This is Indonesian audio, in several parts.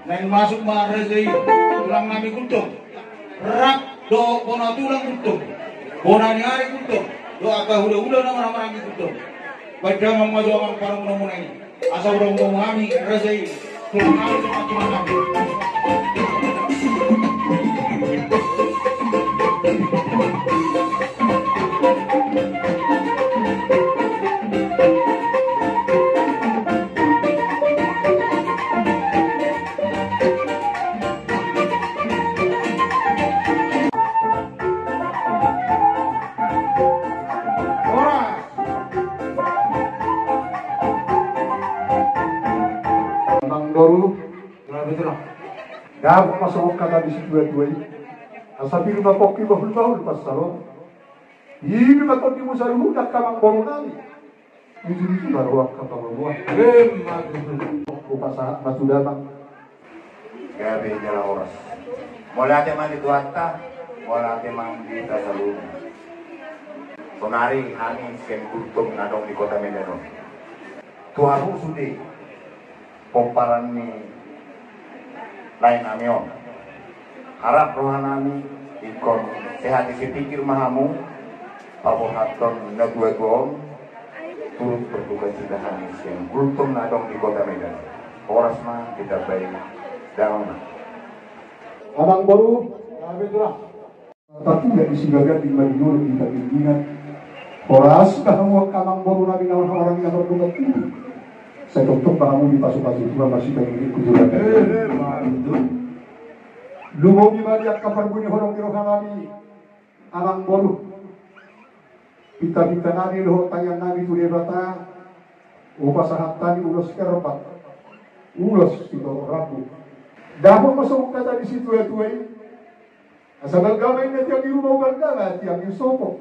Neng masuk marezei tulang nami kuntung. Rak do kona tulang kuntung. Kona ni hari kuntung. Do aka hula-hula nama nami kuntung. Pada mamajo ang parang muna ini. Asa urang kami rezei tulang nami cuma nami. Gak masuk kata di situ dua ini. Asapi rumah kopi bahul pas salon. Ini betul di musa dulu dah kamang baru nani. Itu baru kata baru. Lupa saat batu datang. Gabi jalan oras. Mulai teman di Tuanta, mulai teman di Tasalun. Sonari angin sen kultum nadong di kota Medan. Tuaru sudi. Pomparan ni lain amion. Harap rohanami ikon sehat isi pikir mahamu papohaton naguegon turut berduka cita hanis yang kultum nadong di kota Medan. Horas mah kita baik dalam. Abang baru, betul. Tapi nggak disinggakan di Madinah di Kabingan. Horas kamu kamang baru nabi nawan orang yang berduka cita. Saya tutup kamu di pasu-pasu itu masih pengen kujuran. Lumau di Maria kapal bunyi horong kirohan nabi alang bolu. Pita-pita nabi loh tayang nabi tu debata. Upasahat tadi ulos kerpat. Ulos itu rabu. Dahulu masuk kata di situ ya tuai. Asal gamai nanti yang di rumah gangga tiang di sopok.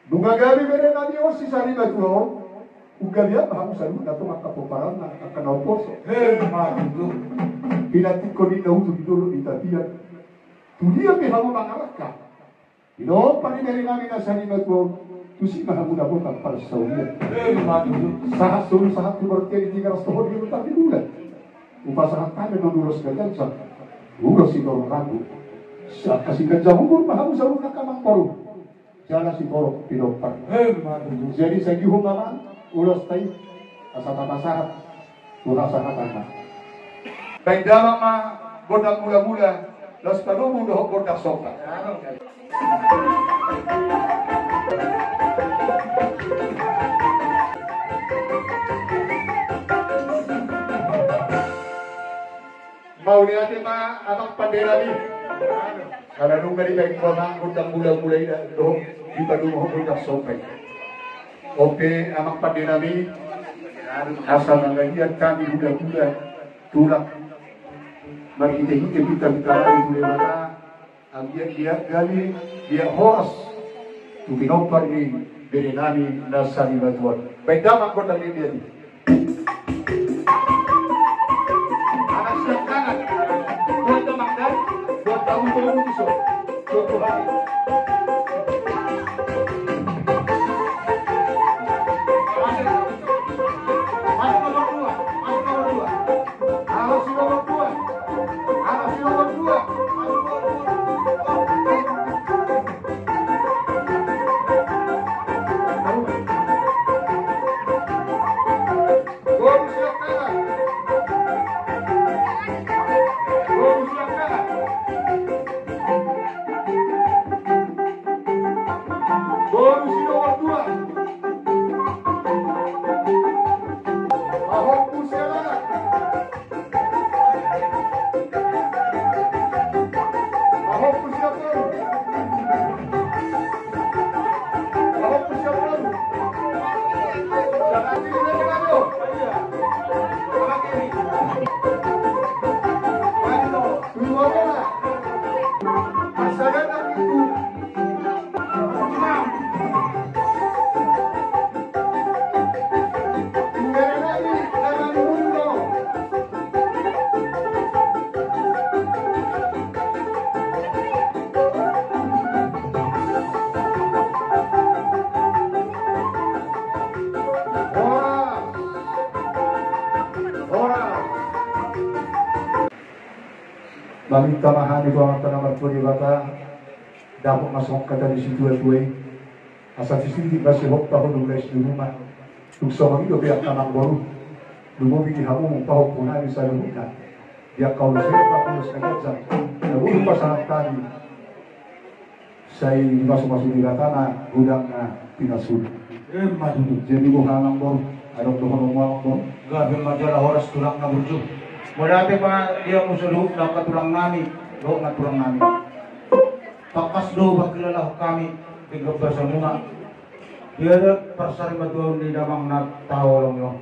Dunga gali bere nabi osi sari batu. Ugalia bahamu salu dato makapoparan na akanaposo. Maru. Pinati ko di nauto di dolo di tapian. Tudia bahamu mangaraka. Ino pani dari nami na sani batu. Tusi bahamu dapo kapal saulia. Maru. Sahat sulu sahat berkeri 300 tahun di lutar di bulan. Upasahan kami menurus kerja. Urus itu orang ragu. Saat kasih kerja umur bahamu salu nakamang poru. Jangan si porok pilopar. Jadi saya gihum mama. Ulos tay asal-asal sahat anak. Baik dalam mah bodak mula-mula, los kalumu doh bodak soka. Mau lihat mah abang panderami. Karena nunggu di baik bodak mula-mula ida doh di padumo bodak soka. Oke, anak pandinami asal nanggahian kami budak-budak tulak marhite-hite kita lari boleh mana ambian dia gali dia horas tu binopar ini dari nami nasani batuan baik damak kota ini dia anak siap kanan buat damak dan buat tamu itu so hari Bagi tamahan itu ang tanamar ko di bata, dapat masuk kata di situ tuai. Asal di sini masih hok tahu dulu di rumah. Tuk sama itu pihak tanam baru. Dulu bikin kamu pahok punah di sana rumah. Dia kau nasi apa nasi kacang. Namun pasangan tadi, saya masuk di tanah gudangnya pinasud. Jadi bukan baru. Ada tuhan rumah baru. Gabi majalah horas tulang na burjo. Modate pa dia musuh na katulang nami, do na tulang nami. Pakas do bakilala kami tinggal bersama. Dia ada persari matuan di damang na tao lang yo.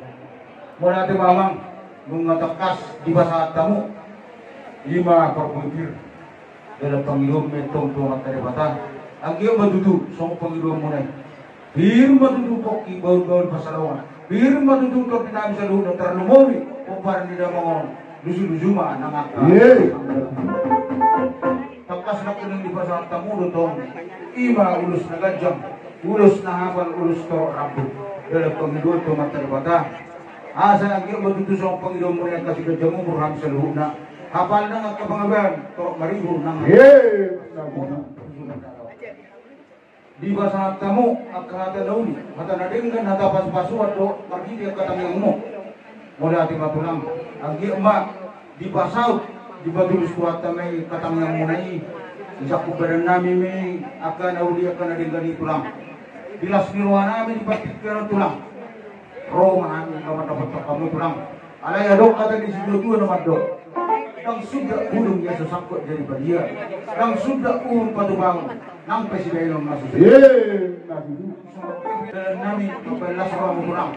Modate mamang bunga takas di basa tamu 5 perbutir dalam pangilum metong tuang karibatan. Ang iyo madudu sa pangilum mo na. Bir madudu po ibaw-baw pasalawan. Bir madudu ko pinami sa luhod ng tarlumowi o parang nila mga lusu-lusuma ng takas na ko ng libasang tamulo tong ima ulus na gadyang ulus na hapal ulus to rabu dalam pangilum tuang karibatan. Asa ang iyo madudu sa pangilum mo na kasi gadyang mo murham sa luhod na hafal na nga kapangaban to mariho ng di basa tamu akata dauni hata nadenggan hata pas-pasuat do margiti katangyang mo mula ati matulang agi emak di basaut di batulus kuat tamay katangyang mo nai isa kubaran nami may akan auli akan nadenggan itulang bilas niruan namin ipatikkan tulang Roma namin kawan dapat kamu tulang alay adok kata di situ dua nama dok nang sudah ulung ya sesangkut dari dia nang sudah patubang nang presiden masuk nami kapelas kamu tulang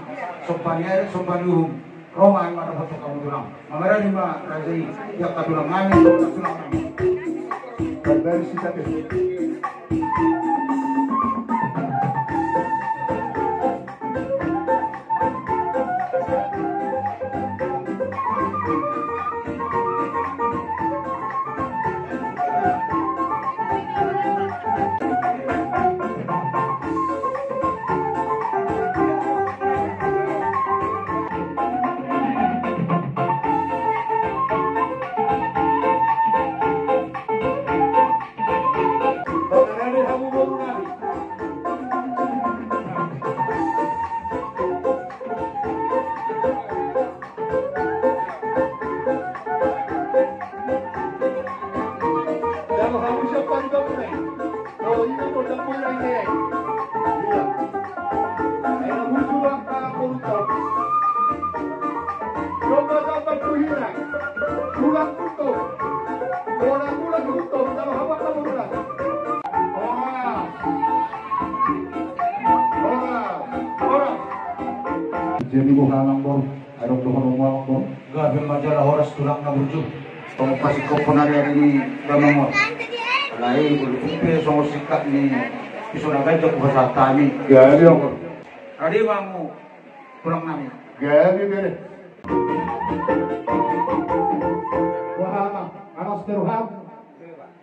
sompanium Roma yang mana foto kamu tulang mamara lima razai ya katulang nami tulang nami dari sisa jadi bukan bor, ada tuhan rumah bor. Gabi majalah horas tulang na burjo. Tong pasi ko punari ni damang alai bulu kumpe songo sikat ni piso na gajak bahasa tami. Gabi bor. Adi bangu tulang nami. Gabi bere. Wah, anas teruham.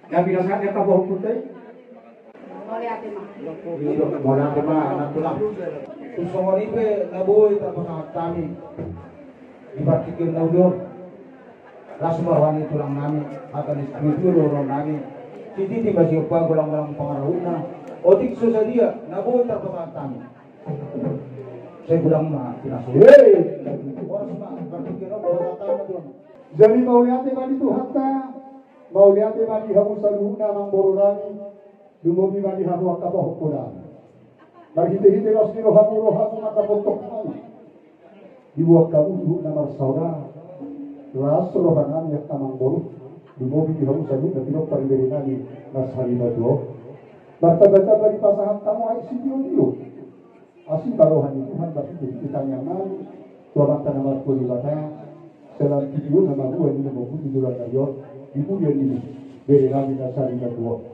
Gabi nasak kita bohong putih. Boleh tema anak tulang. Tusong ribe naboy tapos kami. Dibatikin naudio. Lasmawani tulang nami akan istimewa orang nami. Jadi di masih apa gulang-gulang pengaruhna. Otik susah dia naboy tapos kami. Saya gulang mah pinasuh. Jadi mau lihat bagi Tuhan ta, mau lihat bagi hamu saluhuna mang borurani. Dumomi bagi hamu akaboh pulang. Marhite-hite los niro hamu rohamu makapotok kami. Dibuat kamu dulu nama saudara. Ras rohangan yang tamang boru. Dumomi hamu saluhuna tino pariberi nami nasari badro. Martabata bagi pasangan tamu ay sidio dio. Asin barohan Tuhan bagi kita yang nami. Tuhan tanamar ko di bata. Selang video nama gue ini mau putih dulan ayo. Ibu dia ini beri nami nasari badro.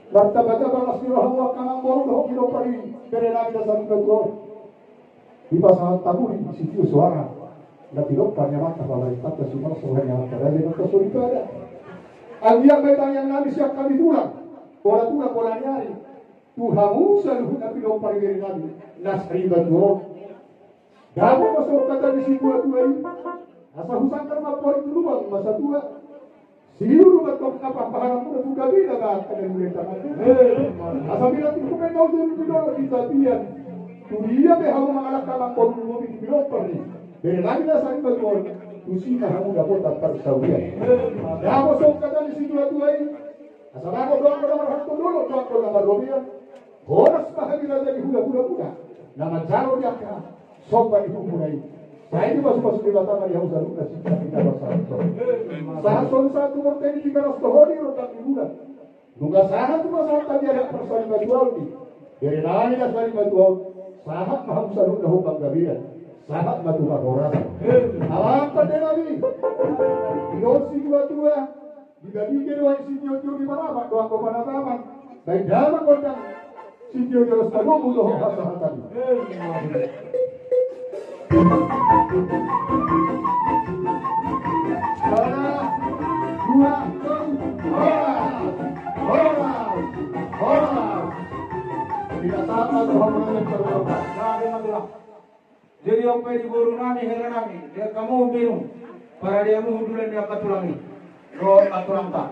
Martabata balas niro hamu akanang boru doh kilo pari. Beri nami nasari badro. Di pasangan tamu di situ suara. Nanti lokal yang mata pemerintah semua suara yang ada dengan kesulitan ada. Andiang betang yang nabi siap kami tulang. Bola nyari. Tuhamu selalu nabi lokal dari nabi. Nasri badro. Kamu masuk kata di situ tua ini. Asa husan karma pori dulu bang masa tua. Siguro ba ito napapaharap mo na ito gabi na nakakalimulit ang ato? Asabi natin kung may nausap pinolo di sabihan, tuliya may hawang mga lakabang pag-uwi pinolo pa rin. Dahil lagi na sa iba doon, kusina hamo dapat at parsawian. Kaya mo sa kata ni Siguro ay, asama ko doon ko naman hangtong dulo, doon ko naman robian. Horas mahagila dari hula-hula-hula, na magjaro niya ka, sopa ipupunay. Saya ini masuk-masuk di batang yang usah luka sih tapi nggak masalah. Sahat satu morten di karas tohoni rotak ibulan. Nunggu sahat tu masalah tadi ada persali batual di. Dari nani dah persali batual. Sahat maham salut dah hubang gabian. Sahat batu bahoras. Awam pada nabi. Ilosi dua-dua. Dibagi kedua si Jojo di mana doang kepada taman. Baik dalam kota si Jojo harus tahu mudah hasil tadi. Jadi apa di buru nami hera nami dia kamu bingung para dia mau duluan dia katulangi roh katulang tak